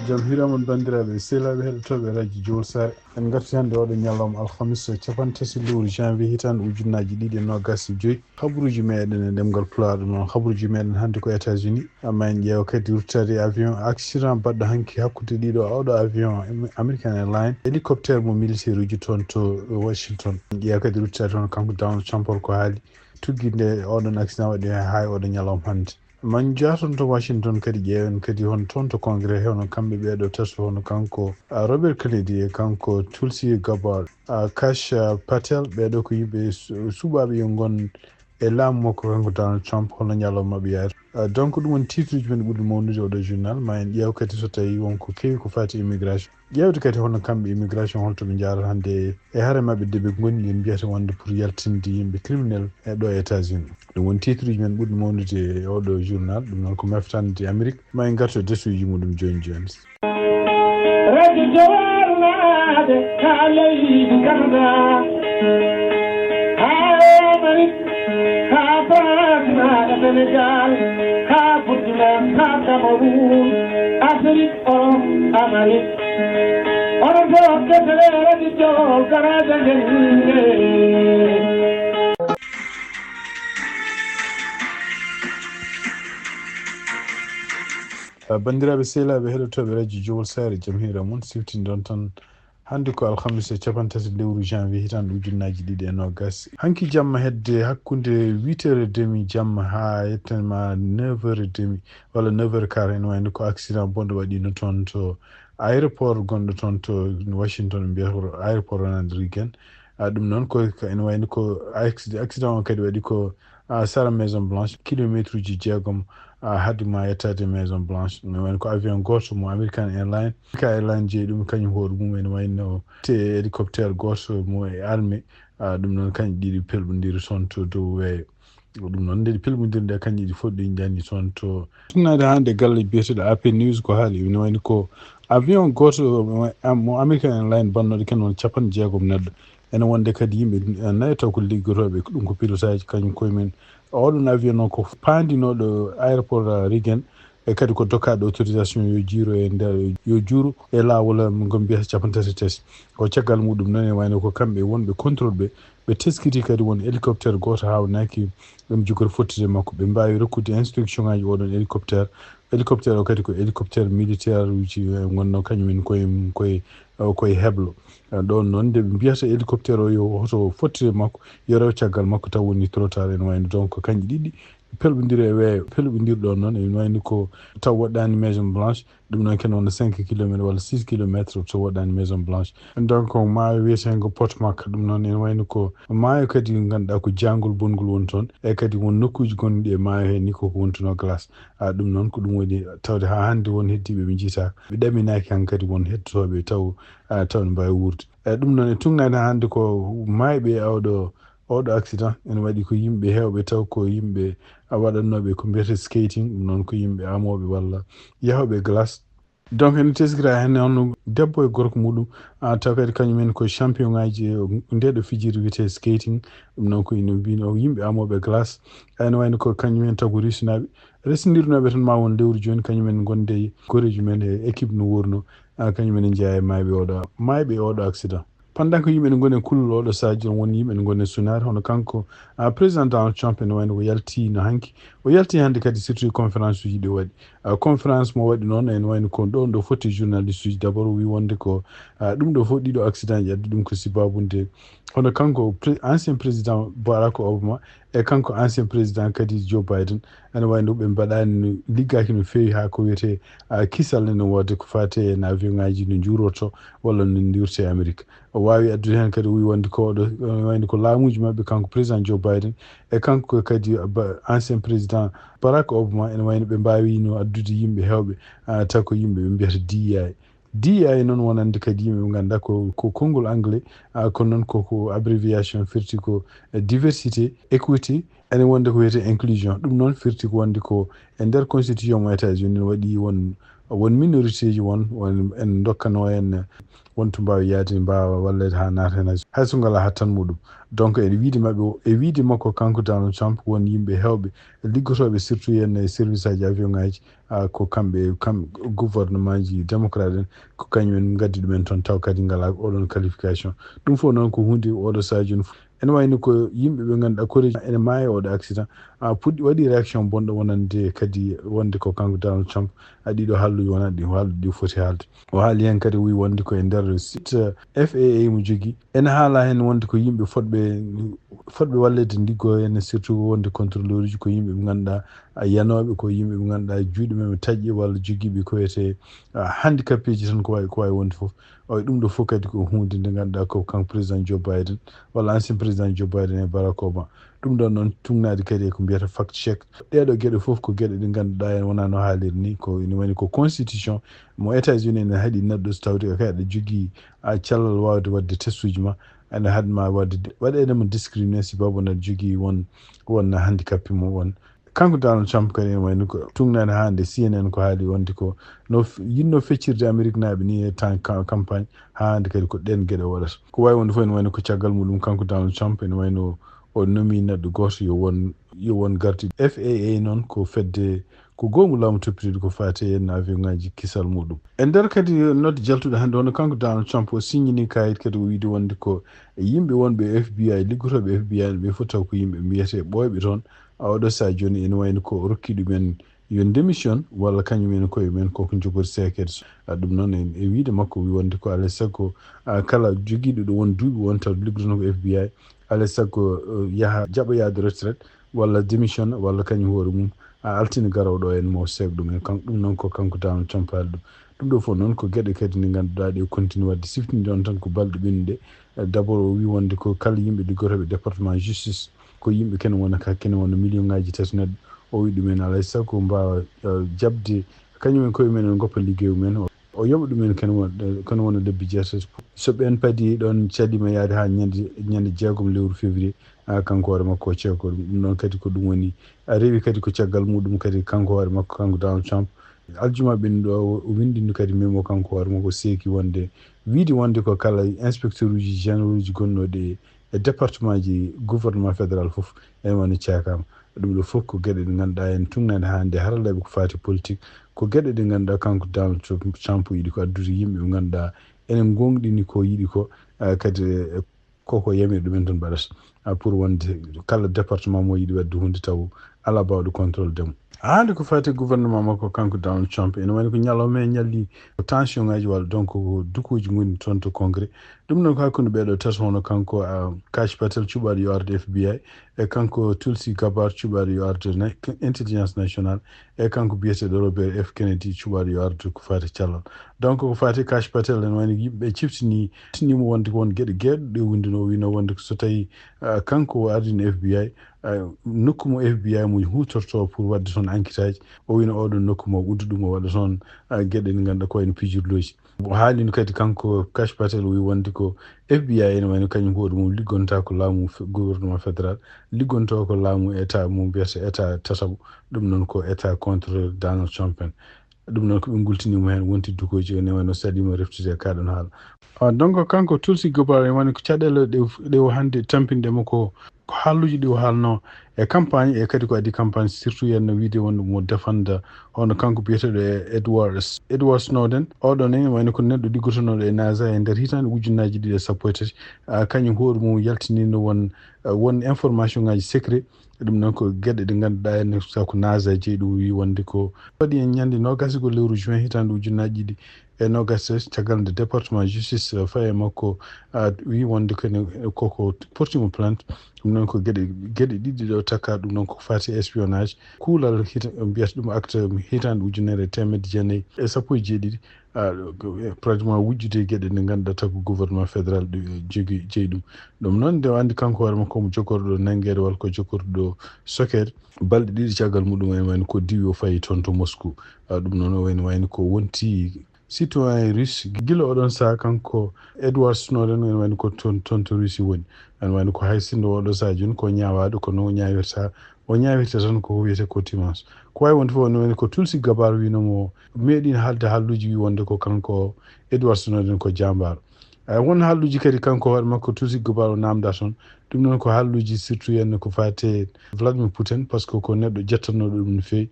jam hiramon bandiraɓe sehlaɓe heɗotoɓe radio jowol sare en garti hannde oɗo ñalawma alhamis capantati lewru janvier hitande ujunnaji ɗiɗi e nogas e joyyi habaruji meɗen e ɗemgal pulaar ɗum noon habaruji meɗen hannde ko états-unis amma en ƴeewa kadi ruttade avion accident baɗɗo hanki hakkude ɗiɗo oɗo avion american airline hélicoptére mo militaire uji toon to washington en ƴeewa kadi ruttade toon kanko Donald Trump ko haali tugginde oɗon accident waɗi ha oɗo ñalawma hannde man jaton to Washington kadi ƴeewen kadi hon toon to congrès hewno kamɓe ɓeeɗo tato hono kanko Robert Kennedy e kanko Tulsi Gabbard Kash Patel ɓeeɗo ko yimɓe suɓaɓe yo gon e laamu makko kanko Donald Trump hono ñalawma maɓɓe yaari donc ɗum woni titre uji men ɓuri mawnude oɗo journal ma en ƴeew kadi so tawi wonko kewi ko fati immigration ƴeewde kadi hono kamɓe immigration holtoɓe jarata hannde e haare mabɓe de ɓe gonni en mbiyata wonde pour yaltinde yimɓe criminel e ɗo États-Unis ɗum woni titre uji men ɓuri mawnude e oɗo journal ɗum noon ko meftande Amérique ma en garto desuji muɗum joni joni radio jowarnade ha leydi Canada ha Amérique ha France ha Sénégal ha Portugal ha Cameroun Afrique o Amérique onon fof kettele radio jowol garaje jennde bandiraɓe sehlaɓe heɗotoɓe radio jowol sare jaam hiira moon siftindon tan hannde ko alhamis capantati lewru janvier hitande ujunnaji ɗiɗi e nogas hanki jamma hedde hakkude 8h30 jamma ha yettanma 9h30 walla 9h40 ene wayno ko accident bonɗo waɗino toon to aéroport gonɗo toon to Washington mbiyata aéroport Ronald Reagan ɗum noon ko ene wayno ko accident o kadi waɗi ko sara maison blanche kilométre uji jeegom haadema yettade maison blanche ne wayno ko avion goto mo american airline jeeyi ɗum kañum hoore mum ene wayno te hélicoptére goto mo e armée ɗum noon kañƴi ɗiɗi pelɓodiri toon to dow weeyo ɗum noon nde ɗi pelɓodirde kañƴi ɗi fof ɗi janni toon to tunnade hannde galle biyeteɗo AP news ko haali ne wayno ko avion goto mo american airline bannoɗo ken won 60 neɗɗo ene wonde kadi yimɓe nayi taw ko liggotoɓe ɗum ko pilotage kañum koyemen oɗon avion noon ko paandinoɗo aéroport Reagan e kadi ko dokkaɗo autorisation yo jiiro e nder yo juuro e laawol ngo mbiyata capantati tati ko caggal muɗum noon e wayno ko kamɓe wonɓe contrôle ɓe teskiti kadi won hélicoptére goto hawnaki ɗum jogori fottude makko ɓe mbawi rokkude instruction ngaji oɗon hélicoptére o kadi ko hélicoptére militaire uji gonno kañumen koye heblo ɗon noon nde ɓe mbiyata hélicoptére o yo hoto fottude makko yo rew caggal makko taw woni trop tard ene wayno donc kañƴi ɗiɗi pelɓodiri e weeyo pelɓodirɗon noon ene wayno ko taw woɗɗani maison blanche ɗum noon ken wona 5 kilométre walla 6 kilométre to woɗɗani maison blanche donc maayo wiyetego Potomac ɗum noon ene wayno ko maayo kadi ganduɗa ko jangol bongol woni toon e kadi won nokkuji gonɗi e maayo he ni koko wontuno glace ɗum noon ko ɗum woni tawde ha hannde won heddiɓe ɓe jiita ɓe ɗaminaki hankkadi won hettotoɓe taw ne mbawi wurde ɗum noon e tugnade hannde ko mayɓe oɗo accident ene waɗi ko yimɓe hewɓe taw ko yimɓe waɗannoɓe ko mbiyete skating ɗum noon ko yimɓe amoɓe walla yahoɓe glace donc ene teskira hen on debbo e gorko muɗum taw kadi kañumen ko champion ngaji ndeɗo fijiri wiyete skating ɗum noon ko ino mbino yimɓe amoɓe glace ene wayno ko kañumen taw ko risinaɓe resnirnoɓe tan ma won lewru joni kañumen gonde goreji men e équipe no wurno kañumen jeeya e mayɓe oɗo accident pendant que yimɓe ne goni e kullol oɗo sadio won yimɓe ne goni e sunare hono kanko président Donald Trump ene wayno ko yalti no hanki o yalti hannde kadi surtout conférence uji ɗi waɗi conférence mo waɗi noon ene wayno ko ɗon ɗo foti journaliste uji d' abord o wi wonde ko ɗum ɗo fof ɗiɗo accident ji addi ɗum ko sibabunde hono kanko ancien président Barack Obama e kanko ancien président kadi Joe Biden ene wayno ɓe mbaɗani liggaki no fewi ha ko wiyete kisal ene wodde ko fate en avion ngaji no juuroto walla no diwrte e Amérique o wawi addude hen kadi o wi wonde ko ɗo wayno ko laamuji mabɓe kanko président Joe Biden e kanko kadi ancien président Barack Obama ene wayno ɓe mbawino addude yimɓe hewɓe taw ko yimɓe ɓe mbiyata DEI noon wonande kadi yimɓe ɓe ganduɗa ko konngol anglais kono noon koko abréviation firti ko diversité équité ene wonde ko wiyete inclusion ɗum noon firti ko wonde ko e nder constitution mo États-Unis waɗi won minorité ji won en dokkano en wonto mbawi yaade mbawa wallede ha naata hen hayso ngala hattan muɗum donc ene wiide mabɓe e wiide makko kanko Donald Trump won yimɓe hewɓe liggotoɓe surtout yen e service aji avion ngaji ko kamɓe gouvernement ji démocrate en ko kañumen gaddi ɗumen toon taw kadi ngala oɗon qualification ɗum fof noon ko hunde oɗo sadio ene wayno ko yimɓe ɓe ganduɗa koreji ene maayi oɗo accident puɗɗi waɗi réaction bonɗo wonande kadi wonde ko kanko Donald Trump ɗiɗo halluji wonat ɗi halluji ɗi foti haalde o haali hen kadi wi wonde ko e nder site FAA mo jogui ene haala hen wonde ko yimɓe fotɓe wallede ndiggo hen surtout wonde contrôleur uji ko yimɓe ɓe ganduɗa yanoɓe ko yimɓe ɓe ganduɗa juuɗe men taƴƴi walla joguiɓe ko wiyete handicapé ji tan ko wawi wonde foof ɗum ɗo fof kadi ko hunde nde ganduɗa ko kanko président Joe Biden walla ancien président Joe Biden e Barack Obama ɗum ɗon noon tugnade kadi ko mbiyata fact check ɗeɗo gueɗe foof ko gueɗe ɗe ganduɗa en wona no haaliri ni ko ene woni ko constitution mo États-Unis ene haaɗi neɗɗo so tawde kay aɗa jogui cellal wawde wadde test uji ma ene haadma waɗedema discriminé si babu naɗa jogui won handicapé mo won kanko Donald Trump kadi ene wayno ko tugnade hande CNN ko haali wonde ko no yinno feccirde Amérique naaɓe ni e temps campagne hande kadi ko ɗen gueɗe waɗata ko wawi wonde fof ene wayno ko caggal muɗum kanko Donald Trump ene wayno o nomi neɗɗo goto yo won gardi FAA noon ko fedde ko goomu laamu toppitiɗo ko fate en avion ngaji kisal muɗum e nder kadi nodde jaltuɗo hande wonno kanko Donald Trump o signini kayit kadi o wiide wonde ko yimɓe wonɓe FBI liggotoɓe FBI ɓe fof taw ko yimɓe mbiyete ɓoyɓe toon oɗo sa joni ene wayno ko rokki ɗumen yo démission walla kañumen koye men koko jogori sekede ɗum noon e wiide makko wi wonde ko alay saago kala joguiɗo ɗo won duuɓi won taw liggotono ko FBI alay saago yaaha jaɓa yaade retraite walla démission walla kañum hoore mum altine garawɗo en mo seeg ɗumen ɗum noon ko kanko Donald Trump haali ɗum ɗo fof noon ko gueɗe kadi nde ganduɗa ɗe continue wadde siftinde on tan ko balɗe ɓennuɗe d' abord o wi wonde ko kala yimɓe liggotoɓe département justice ko yimɓe kene wona million ngaji tati neɗɗo o wi ɗumen alay saago mbawa jabde kañumen koye men en goppa ligguey men o yoɓa ɗumen kene wona lebbi jeetati so ɓen paadi ɗon calima yaade ha ñande 6 lewru février kanko hoore makko o ceeko ɗum ɗon kadi ko ɗum woni rewi kadi ko caggal muɗum kadi kanko hoore makko kanko Donald Trump aljuma ɓennuɗo o windini kadi memo kanko hoore makko seeki wonde wiide wonde ko kala inspecteur uji généraux uji gonnoɗe e département ji gouvernement fédéral foof ene woni cakama ɗum ɗo fof ko gueɗe ɗe ganduɗa en tugnade hande haralaɓe ko fati politique ko gueɗe ɗe ganduɗa kanko Donald Trump yiɗi ko addude yimɓe ɓe ganduɗa enen gonɗini ko yiɗi ko kadi koko yamiri ɗumen toon mbaɗata pour wonde kala département mo yiɗi wadde hunde taw ala bawɗo contrôle demo hande ko fati gouvernement makko kanko Donald Trump ene woni ko ñalawma e ñalli ko tension ngaji walla donc ko dukuji goni toon to congrès ɗum noon ko hakkude ɓeɗo tati hono kanko Kash Patel cuɓaɗo yo arde FBI e kanko Tulsi Gabbard cuɓaɗo yo arde intelligence national e kanko biyeteɗo Robert F Kennedy cuɓaɗo yo arde ko fati cellal donc ko fati Kash Patel ene wayno yimɓeɓe ciftinimo wonde ko won gueɗe gueɗɗe windino wino wonde so tawi kanko o ardino FBI nokku mo FBI mo hutorto pour wadde toon enquête aji o wino oɗon nokku mo uddu ɗum o waɗa toon gueɗe ɗe ganduɗa ko wayno pijirloji o haalino kadi kanko Kash Patel wi wonde ko FBI ene wayno kañum hoore mum liggonta ko laamu gouvernement fédéral liggonto ko laamu état mo mbiyata état tataɓo ɗum noon ko état contre Donald Trump en ɗum noon ko ɓe gultinimo hen wonti dukoji ene wayno saɗima reftude kaɗon haala donc kanko Tulsi Gabbard ene woni ko caɗele ɗe o hande tampindemo ko halluji ɗi o haalno e campagne e kadi ko addi campagne surtout yenno wiide wonde mo defanda hono kanko biyeteɗo Edward Snowden oɗon ene wayno ko neɗɗo liggotonoɗo e NASA e nder hitande ujunnaji 2013 kañum hoore mum yaltinino won information ngaji secret ɗum noon ko gueɗe ɗe ganduɗa henne sako NASA jeeyi ɗum wi wonde ko waɗi en ñande 20 lewru juin hitande ujunnaji ɗiɗi e 20 caggal nde département justice faye makko wi wonde koko portimo plainte ɗum noon ko gueɗe ɗiɗi ɗo takka ɗum noon ko fati espionnage kuulal mbiyata ɗum acte hitande ujunere 1970 pratiquement wujjude gueɗe ɗe ganduɗa taw ko gouvernement fédéral jogui jeeyi ɗum noon nde andi kanko hoore makko mo jogorɗo nanguede walla ko jogorɗo sokede balɗe ɗiɗi caggal muɗum ene wayno ko diwi o fayi toon to Moscou ɗum noon o ene wayno ko wonti citoyen russe gila oɗon saha kanko Edward Snowden en wani ko ton to Russie woni en wani ko hay sinno oɗo saha joni ko ñawaɗo ko no ñawirta o ñawirta tan ko wiyete ko timance ko wawi wonde fof ne wani ko Tulsi Gabbard winomo meeɗin haalde halluji wi wonde ko kanko Edward Snowden ko jambaro won halluji kadi kanko hoore makko Tulsi Gabbard o namda toon ɗum noon ko halluji surtout henne ko fate Vladimir Putin par ce que ko neɗɗo jettannoɗo ɗum no fewi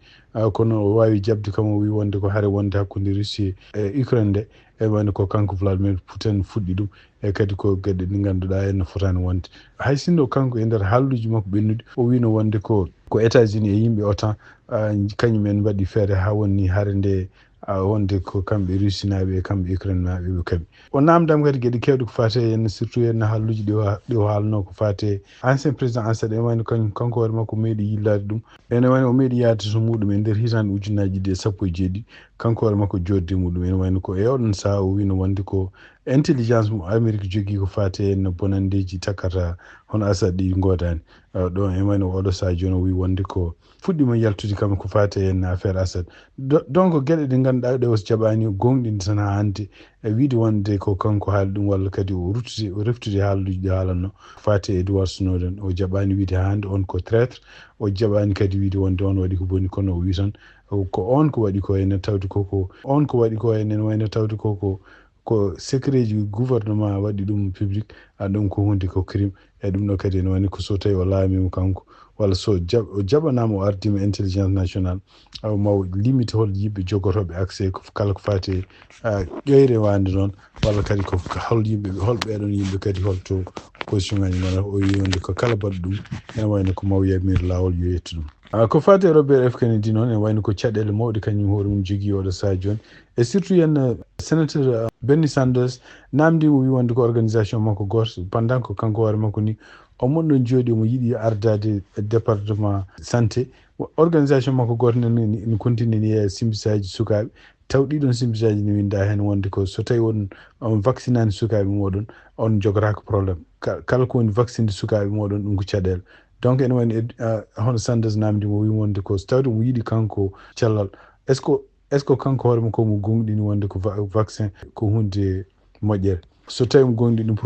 kono o wawi jabde kam o wi wonde ko haare wonde hakkude Russie e Ukraine nde e wayno ko kanko Vladimir Putin fuɗɗi ɗum e kadi ko gueɗe ɗi ganduɗa henno fotani wonde hay sinno kanko e nder halluji makko ɓennude o wino wonde ko États-Unis e yimɓe OTAN kañumen mbaɗi feere ha wonni haare nde wonde ko kamɓe Russie naɓe e kamɓe Ukraine naɓe ɓe kaɓi o namdama kadi gueɗe kewɗe ko fate henno surtout henno halluji ɗi o haalno ko fate ancien président Assad en wayno kanko hoore makko meeɗi yillade ɗum ene wayno o meeɗi yaade to muɗum e nder hitande ujunnaji ɗi e sappo e jeeɗiɗi kanko hoore makko jodde muɗum ene wayno ko e oɗon saaha o wino wonde ko intelligence mo Amérique jogui ko fate henno bonandeji takkata hono Assad ɗi godani ɗon e wayno oɗo saaha joni o wi wonde ko fuɗɗima yaltude kam ko fate henno affaire Assad donc gueɗe ɗe ganduɗa ɗe o jaɓani gonɗinde tan ha hande e wiide wonde ko kanko haali ɗum walla kadi o reftude haalduji ɗi haalanno fate Edward Snowden o jaɓani wiide ha hande on ko traître o jaɓani kadi wiide wonde on waɗi ko boni kono o wi tan ko on ko waɗi ko henne tawde koko on ko waɗi ko henne wayno tawde ko secret ji gouvernement waɗi ɗum public ɗum ko hunde ko crime e ɗum ɗo kadi ene wani ko so tawi o laamima kanko walla so o jaɓanama o ardima intelligence national maw limite hol yimɓe jogotoɓe accès kala ko fate ƴoyre wande noon walla kadi ko hol ɓeɗon yimɓe kadi holto position ngaji gonata o wi wonde ko kala baɗɗo ɗum ene wayno ko maw yamir lawol yo yettu ɗum ko fate Robert F Kennedy noon ene wayno ko caɗele mawɗe kañum hoore mum jogui oɗo saha joni e surtout yenn sénateur Bernie Sanders namdimo wi wonde ko organisation makko goto pendant ko kanko hoore makko ni o monɗon jooɗi omo yiiɗi ardade département santé organisation makko goto ne continue ni e simbisaji sukaɓe taw ɗiɗon simbisaji ne winda hen wonde ko so tawi on vaccinani sukaɓe moɗon on jogotako probléme kala ko woni vaccinde sukaɓe moɗon ɗum ko caɗele donc ene wayno hono Sanders namdimo wi wonde ko so tawde mo yiiɗi kanko cellal est ce que kanko hoore mum komo gonɗini wonde ko vaccin ko hunde moƴƴere so tawi mo gonɗi ɗum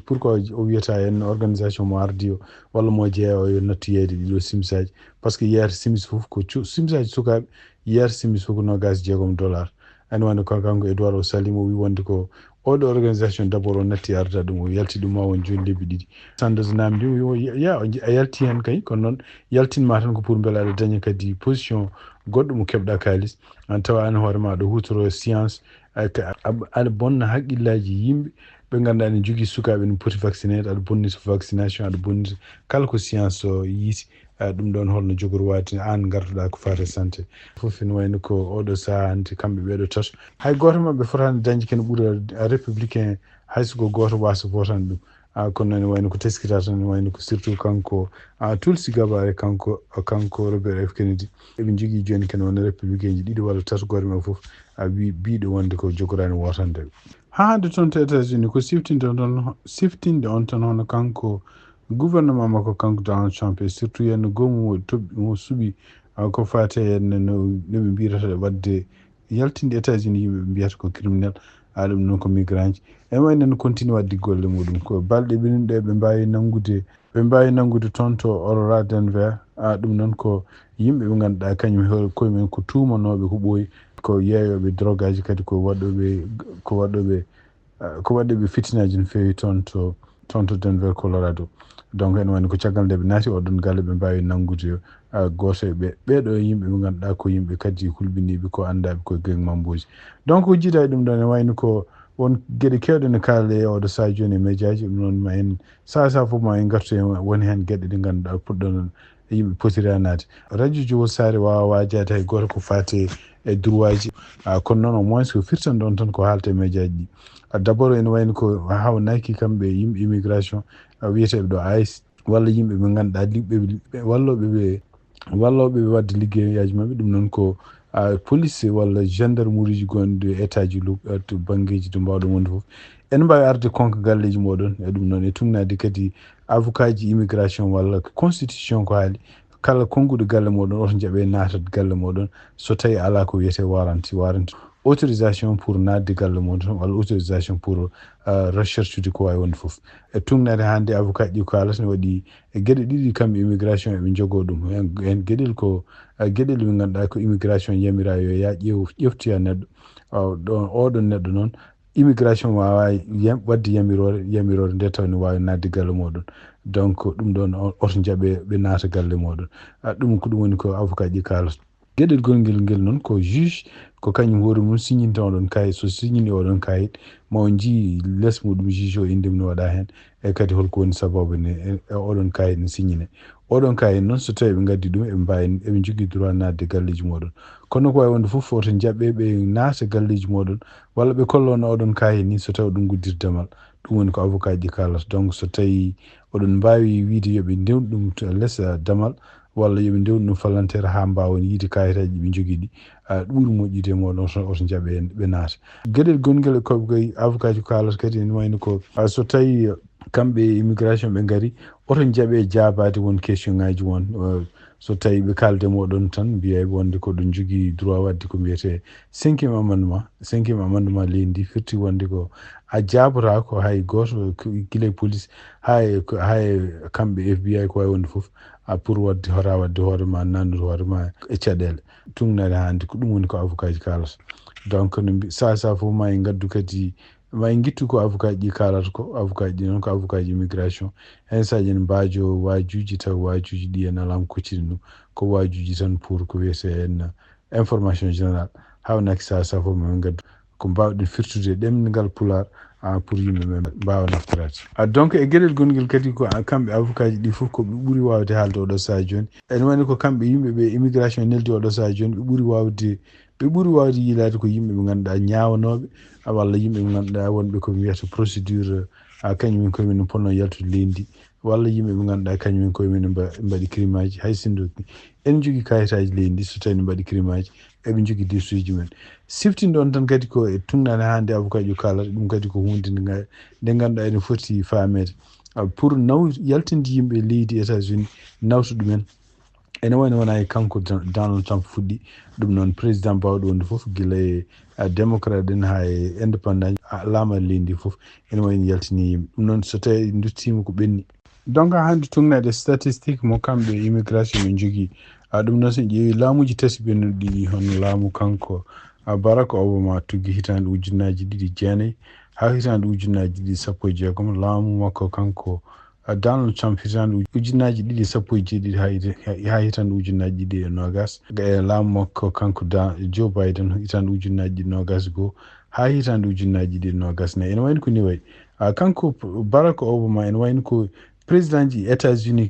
pourquoi o wiyata hen organisation mo ardi o walla mo jeeya o yo nattu yeyde ɗiɗo simsaji par ce que yeeyata simis foof ko simsaji sukaɓe yeeyata simis foof ko $60 ane wonde ko kanko Edouard o salimo wi wonde ko oɗo organisation d' abord o natti arda ɗum o yalti ɗum ma won joni lebbi ɗiɗi Sanders namdi a yalti hen kay kono noon yaltinma tan ko pour beele aɗa daña kadi position goɗɗo mo keɓɗa kalis an tawa an hoore ma aɗa hutoro science aɗa bonna haqqillaji yimɓe ɓe ganduɗa ne jogui sukaɓe no poti vaccinede aɗa bonnita vaccination aɗa bonnita kala ko science o yiiti ɗum ɗon holno jogori wade an garduɗa ko fate santé foof ene wayno ko oɗo saaha hande kamɓe ɓeɗo tato hay goto mabɓe fotani dañde kene ɓuura républicain hayso goto wasa votande ɗum kono ene wayno ko teskita tan ene wayno ko surtout kanko Tulsi Gabbard e kanko Robert F Kennedy eɓe jogui joni kene wona républicain ji ɗiɗi walla tato gore mabɓe foof biɗo wonde ko jogorani wotande ha hande toon to États-Unis ko siftinde on tan hono kanko gouvernement makko kanko Donald Trump e surtout yenno gomu mo suuɓi ko fate henne no ɓe mbiyata wadde yaltinde États-Unis yimɓe ɓe mbiyata ko criminel ɗum noon ko migrant ji ene wayno no continue wadde golle muɗum ko balɗe ɓennuɗe ɓe mbawi nangude toon to Aurora Denver ɗum noon ko yimɓe ɓe ganduɗa kañum koyemumen ko tumanoɓe ko ɓooyi ko yeeyoɓe drogue aji kadi ko waɗɗoɓe fitinaji no fewi toon to Denver Colorado donc ene wayno ko caggal nde ɓe naati oɗon galle ɓe mbawi nangude goto ɓeɗo yimɓe ɓe ganduɗa ko yimɓe kadi hulɓiniɓe ko andaɓe ko gang mamboji donc jiida e ɗum ɗon ene wayno ko won gueɗe kewɗe ne kaale e oɗo saha joni e médiaji ɗum noon ma en saha foof ma en gartu hen woni hen gueɗe ɗe ganduɗa puɗɗon yimɓe potiri annade radio Jowol Sare wawa wajade hay goto ko fate e droit ji kono noon au moins ko firtan ɗon tan ko haalta e médiaji ɗi d' abord ene wayno ko hawnaki kamɓe yimɓe immigration wiyeteɓe ɗo ICE walla yimɓe ɓe ganduɗa liɓɓeɓe walloɓe wadde liggeyaji mabɓe ɗum noon ko police walla gendarmerie ji gonɗi état ji to banggueji to mbawɗon wonde foof ene mbawi arde konka galleji moɗon e ɗum noon e tumnade kadi avocat ji immigration walla constitution ko haali kala konnguɗo galle moɗon oto jaaɓe natat galle moɗon so tawi ala ko wiyete waranti autorisation pour nadde galle muɗum walla autorisation pour recherche ude ko wawi wonde foof e tungnade hannde avocat ɗi ko alata ne waɗi gueɗe ɗiɗi kamɓe immigration eɓe jogo ɗum hen gueɗel ko gueɗel ɓe ganduɗa ko immigration yamira yo ya ƴeftoya neɗɗo oɗon neɗɗo noon immigration wawa wadde yamirore nde tawne wawi nadde galle moɗon donc ɗum ɗon oto jaaɓe ɓe naata galle moɗon ɗum ko ɗum woni ko avocat ɗi kalata gueɗel gonguel ngel noon ko juge ko kañum hoore mum signinte oɗon kayit so signini oɗon kayit ma on jii less muɗum juge o inde mum ne waɗa hen e kadi holko woni sababu ne oɗon kayit ne signine oɗon kayit noon so tawi ɓe gaddi ɗum eɓe mbawi eɓe jogui droit nadde galleji moɗon kono ko wawi wonde foof oto jaaɓe ɓe naata galleji moɗon walla ɓe kollono oɗon kayit ni so tawi ɗum guddirdamal ɗum woni ko avocat ji kalata donc so tawi oɗon mbawi wiide yooɓe ndewnu ɗum less damal walla yooɓe ndewnu ɗum fallantere ha mbawon yiide kayitaji ɗiɓe jogui ɗi ɓuuri moƴƴude moɗon oto jaaɓe ɓe naata gueɗel gonguel koɓe avocat ji kalata kadi ne wayno ko so tawi kamɓe immigration ɓe gaari oto jaaɓe jaabade won question ngaji won so tawi ɓe kalde moɗon tan mbiya wonde ko ɗum jogui droit wadde ko mbiyete 5e amendement leydi ndi firti wonde ko a jaabata ko hay goto guila police hay kamɓe FBI ko wawi wonde foof pour wadde hota wadde hoorema nannude hoorema e caɗele tungnade hande ko ɗum woni ko avocat ji kalata donc no sa fof ma en gaddu kadi ma en guittu ko avocat ji kalata ko avocat ji noon ko avocat ji immigration hen saji en mbajo wajuji taw wajuji ɗi en alama kocciri ɗum ko wajuji tan pour ko wiyete en information général hawnaki sa fof ma en gaddu ko mbawɗen firtude ɗemgal Pulaar pour yimɓe ɓe mbawa naftorade donc e gueɗel gonguel kadi ko kamɓe avocat ji ɗi foof ko ɓe ɓuuri wawde haalde oɗo saha joni ene wayno ko kamɓe yimɓeɓe immigration neldi oɗo saha joni ɓe ɓuuri wawde yiilade ko yimɓe ɓe ganduɗa ñawanoɓe walla yimɓe ɓe ganduɗa wonɓe ko wiyata procédure kañumen koyemen ponno yaltude leydi walla yimɓe ɓe ganduɗa kañumen koyemen mbaɗi crime aji hay sinno en jogui kayitaji leydi ndi so tawi ne mbaɗi crime aji eɓe jogui dossier ji men siftinɗon tan kadi ko e tungnade hande avocat ji kalata ɗum kadi ko hunde nde ganduɗa ene foti famede pour yaltinde yimɓe leydi États-Unis nawta ɗumen ene wayno wona e kanko Donald Trump fuɗɗi ɗum noon président bawɗo wonde foof guila e démocrate en ha e indépendant laamal leydi ndi foof ene wayno yaltini yimɓe ɗum noon so tawi duttima ko ɓenni donc hande tungnade statistique mo kamɓe immigration ɓe jogui ɗum noon so ƴeewi laamuji tati ɓennuɗi ɗiɗi hono laamu kanko Barack Obama tuggi hitande ujunnaji ɗiɗi jeenayyi ha hitande ujunnaji ɗiɗi sappo e jeegom laamu makko kanko Donald Trump hitande ujunnaji ɗiɗi sappo e jeeɗiɗi ha hitande ujunnaji ɗiɗi e nogas e laamu makko kanko Joe Biden hitande ujunnaji ɗiɗi nogas goho ha hitande ujunnaji ɗiɗi nogas nayyi ene wayno ko ni wayi kanko Barack Obama ene wayno ko président ji États-Unis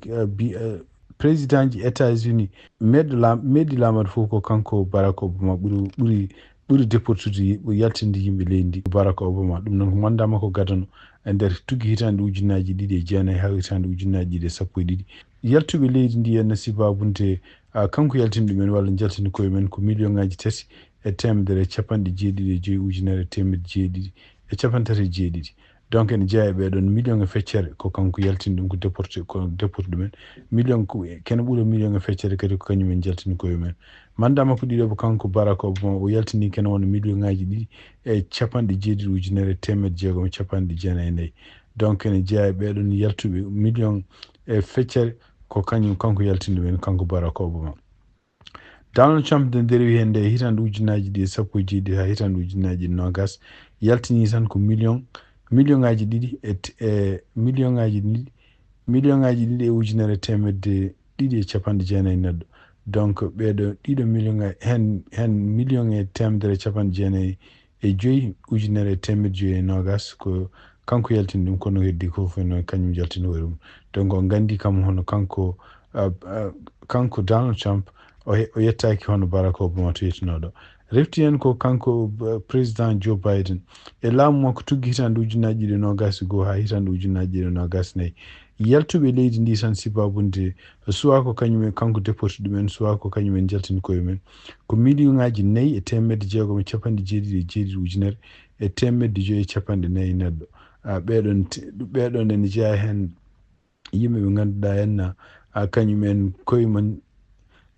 président ji États-Unis meɗi laamade fof ko kanko Barack Obama ɓuuri déportude yaltinde yimɓe leydi ndi Barack Obama ɗum noon ko mandama ko gadano e nder tuggi hitande ujunnaji ɗiɗi e jeenayyi ha hitande ujunnaji ɗiɗi e sappo e ɗiɗi yaltuɓe leydi ndi henna sibabunde kanko yaltini ɗumen walla jaltini koye men ko million ngaji 3.50 ujunere temedde jeeɗiɗi e capanɗe tati e jeeɗiɗi donc ene jeeya e ɓeɗon million e feccere ko kanko yaltini ɗum ko déporte ɗumen million kene ɓuura million e feccere kadi ko kañumen jaltini koye men mandama ko ɗiɗo ko kanko Barack Obama o yaltini kene wona million ngaji ɗiɗi e capanɗe jeeɗiɗi ujunere temedde jeegom e capanɗe jeenayyi e nayyi donc ene jeeya e ɓeɗon yaltuɓe million e feccere ko kanko yaltini ɗumen kanko Barack Obama Donald Trump nde nderewi hen nde hitande ujunnaji ɗi e sappo e jeeɗiɗi ha hitande ujunnaji ɗi nogas yaltini tan ko million ngaji ɗiɗi e million ngaji ɗiɗi e ujunere temedde ɗiɗi e capanɗe jeenayyi neɗɗo donc ɓeɗo ɗiɗo million hen million e temedere capanɗe jeenayyi e joyyi ujunere e temedde joyyi e nogas ko kanko yaltini ɗum kono heddi ko fof no kañum jaltini hoore mum donc on gandi kam hono kanko Donald Trump o yettaki hono Barack Obama to yettinoɗo refti hen ko kanko président Joe Biden e laamu makko tuggi hitande ujunnaji ɗiɗi nogas goho ha hitande ujunnaji ɗiɗi nogas nayyi yaltuɓe leydi ndi tan sibabunde soit ko kañumen kanko déporte ɗumen soit ko kañumen jaltini koye men ko million ngaji 4 e temedde jeegom e capanɗe jeeɗiɗi e jeeɗiɗi ujunere e temedde joyyi e capanɗe nayyi neɗɗo ɓeɗon ene jeeya hen yimɓe ɓe ganduɗa henna kañumen koye men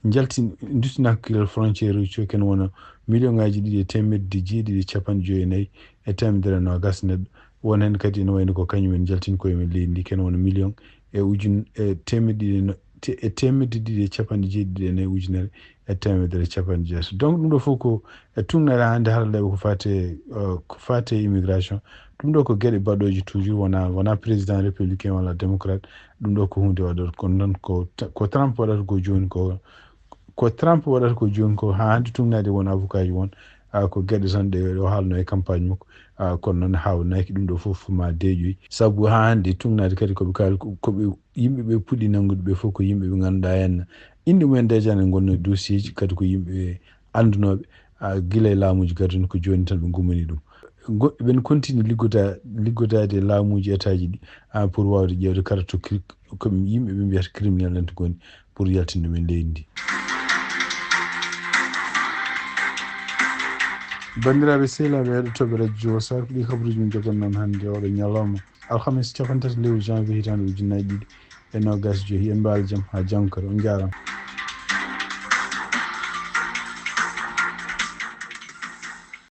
jaltin duttinakilal frontiére uji kene wona million ngaji ɗiɗi e temedde jeeɗiɗi e capanɗe joyi e temedere nogas neɗɗo won hen kadi ene wayno ko kañumen jaltini koye men leydi ndi ken wona million e temedde ɗiɗi e capanɗe jeeɗiɗi e nayyi ujunere e temedere capanɗe jeeso donc ɗum ɗo fof ko e tugnere hannde haralleɓe ko fate immigration ɗum ɗo ko gueɗe baɗoje toujours wona président républicain walla démocrate ɗum ɗo ko hunde waɗata kono noon ko Trump waɗata ko joni ko Trump waɗata ko joni ko ha hannde tugnade won avocat ji won ko gueɗe tan ɗe o haalno e campagne makko kono noon hawnaki ɗum ɗo fof ma deeƴoy saabu ha hannde tugnade kadi koɓe kaali koɓe yimɓeɓe puɗɗi nanngude ɓe fof ko yimɓe ɓe ganduɗa henna inde mumen déjà ne gonno e dossier ji kadi ko yimɓe andunoɓe guila e laamuji gadduno ko joni tan ɓe gummani ɗum ɓen continue liggodade e laamuji état ji ɗi pour wawde ƴewde kala to koɓe yimɓe ɓe mbiyata criminel en to goni pour yaltinde men leydi ndi bandiraɓe sehlaɓe heɗotoɓe radio sar ɗi kabaruji min jogonnoon hannde oɗo ñalawma alhamis 13 lewru janvier hitande 2024 en mbaali jaam ha janggo kadi on jarama